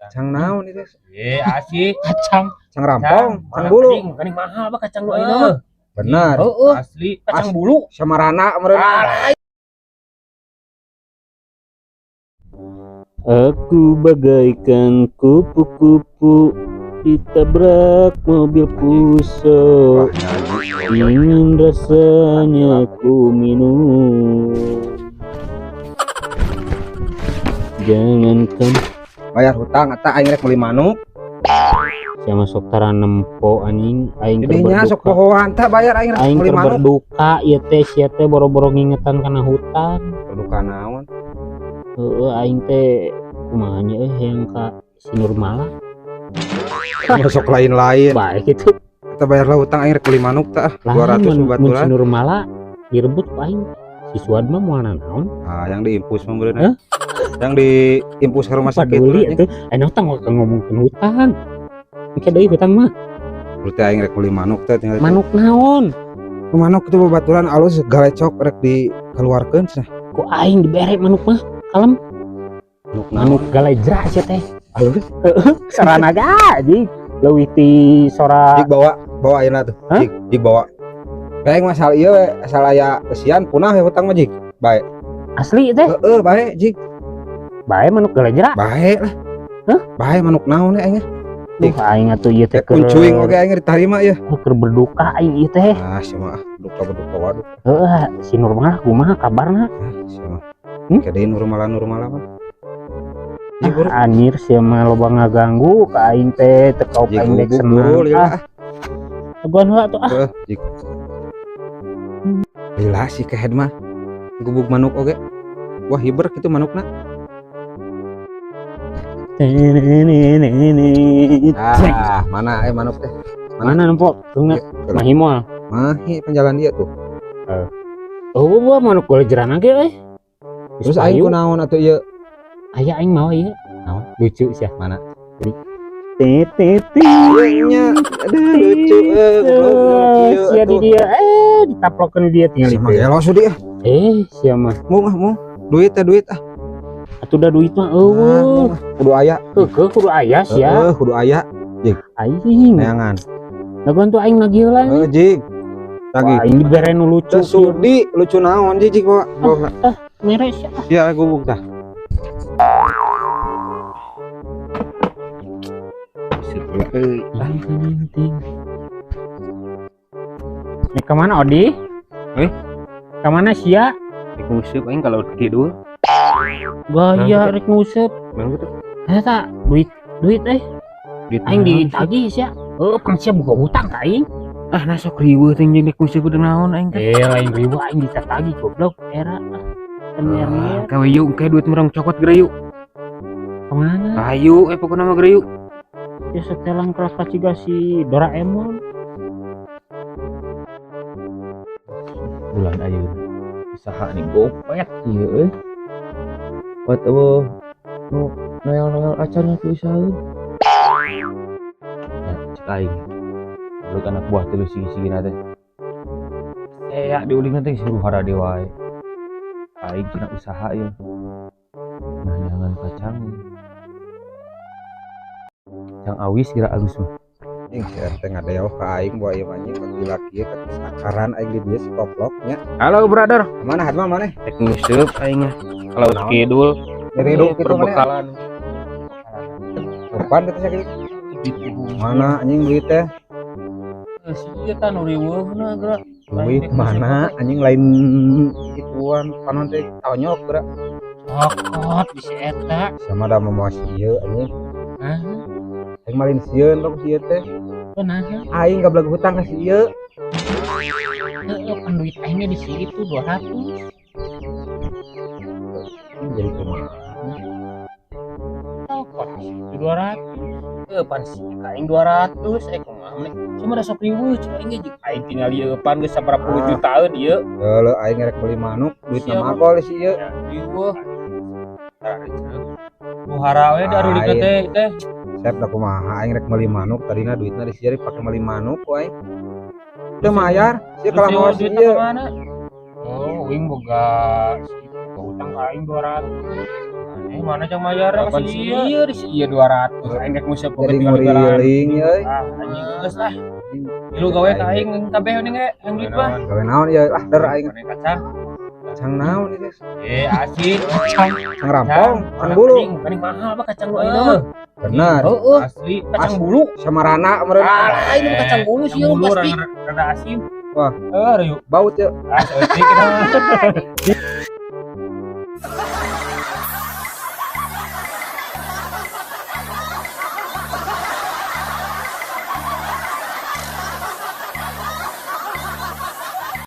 Cang naon itu? Asik. Kacang. Cang rampong, cang bulu. Kan mahal apa kacang lu ayeuna. Benar. Asli kacang bulu. Samarana kemarin. Aku bagaikan kupu-kupu ditabrak mobil pusok. Ingin rasanya ku minum. Jangankan Bayar hutang eta aing rek meuli manuk. sama sok taranem po anjing aing Jadinya sok pohoan teh bayar aing rek aing meuli manuk. berduka ieu teh sia teh boro-boro ngingetan kana hutang. Berduka naon? Heeh aing teh kumaha nya yang ka si Nurmala. Sok lain-lain. Baik itu. Kita bayarlah hutang aing rek meuli manuk tah 200 mun si baturan. Nurmala direbut ku aing. Si Suad mah moalna naon? Ah, yang diimpus mah beureunan. Yang diimpus ke rumah sakit. Paduli atuh. Anu tang ngomongkeun hutang. Engke deui hutang mah. Berarti aing rek meuli manuk teh tinggal Manuk naon? manuk itu babaturan alus galecok rek dikeluarkeun cenah. Ku aing dibere manuk mah. Kalem. Manuk galejra sia teh. Alus Sarana gaji. Leuwih ti sora jik bawa ayeuna tuh. Jik bawa. Kayak masalah ieu we asal aya kesian punah we hutang mah jik. Bae. asli teh. Heeh, bae jik. Bae manuk galejra. Bae lah. Hah? Bae manuk naon ya aing? Aing atuh ieu teh Kuncuing oge aing ditarima ya. keur berduka aing ieu teh. Ah, sia mah duka waduh. Heeh, si Nurmala kumaha kabarna? Sia mah. Kade normal mah. Anjir sia mah loba ngaganggu ka aing teh teu kaup aing dek senang. Teguan heula tuh ah. Jik. Lila sih kehead mah. Gubuk manuk oge. Wah, hiber kitu manukna. Ah, mana manuk teh? Mana nempok? Tunggu mahimol. Mahi penjalan dia tuh. Oh, gua manuk galejrana ge euy. Terus aing kunaon atuh ieu? Aya aing mau ieu. Naon? Lucu sia. Mana? Titi. Nya, aduh lucu Sia di dia ditaplokeun dia tinggal Sama itu. gelo dia. Sia mah. Mau. Duit ah. Atuh da duit mah eueuh. Kudu aya. Keukeuh kudu aya sia. Kudu aya. Aing. Neangan. Laguan tuh aing nagih heula. Jik. Lagi. Aing dibere nu lucu. Sudi lucu naon jik bawa. Mere sia. Ya gubuk tah. Nih kemana Odi? Kemana sia? Rek nguseup aing kalau kidul. Gaya rek nguseup. Mana gitu? Eta duit Duit aing ditagih sia. Pang sia buka hutang ka aing. Ah, nasok riweuh teh jeung rek nguseup udah naon aing teh. Lain ribu aing ditagih goblok era. Tener. Kawe yuk kayak duit merong cokot gereyu. Kemana? Ayo, pokoknya mah gereyu. Ya setelan kelas kaciga si Doraemon. Bulan ayeuna usaha nih gopet ieu euy. Buat eueuh nu noel acan tuh usahaeun. Ya, cek aing. Lu anak buah teh sigi-sigina teh. Ya diuling teh suruh harade wae. Aing cenah usaha ieu. Nah, jangan kacang. Yang awis kira alus mah. Ing si RT ngadeo ka aing bawa ieu anjing bagi laki ka sakaran aing di dieu si koploknya. Halo brother, Mana hadma maneh? rek nguseup aing mah. Kalau kidul Riduk kitu maneh. perbekalan. Kapan kita sakit? Mana anjing duit teh? Sia tah nu riweuhna geura. Duit mana anjing lain ituan panon teh tonyok geura. Okot bisa eta. Sama da mamawa ieu anjing. Hah? Aing malin sieun rok ieu teh. Benar. Aing gablag hutang ka si ieu. Kan duit aingnya di situ 200. Jadi kumaha? Okot di situ 200. Pan sih aing 200 kumaha mah. Cuma da sok riweuh cai aing jeung aing tinggal ieu pan geus saberapa puluh jutaan ieu. Heula aing rek beli manuk, duit nama apa si ieu? Riweuh. Nu harawe da rulikeun teh. Sep da kumaha aing rek meuli manuk tadina duitna disieun dipake meuli manuk ku aing. Teu mayar, sia kalau mau si ieu. Oh, wing boga hutang ka aing 200. Mana Cang Mayar Kapan masih sih? iya di iya 200. Aing rek musep Jadi nguriling euy. Ah, anjing geus lah. Lu gawe ka aing kabeh ning yang duit mah. Gawe naon ya? Ah, der aing Mana kacang? cang naon ieu? Asin kacang. Cang rampong, cang bulu. Paling mahal apa kacang lu aing mah. Bener. Heeh. Asli kacang bulu. Samarana meureun. Ah, ini mah kacang bulu sih Kacang bulu pasti. rada asin. Wah. Ayo. Baut ya. Ah, seperti kita.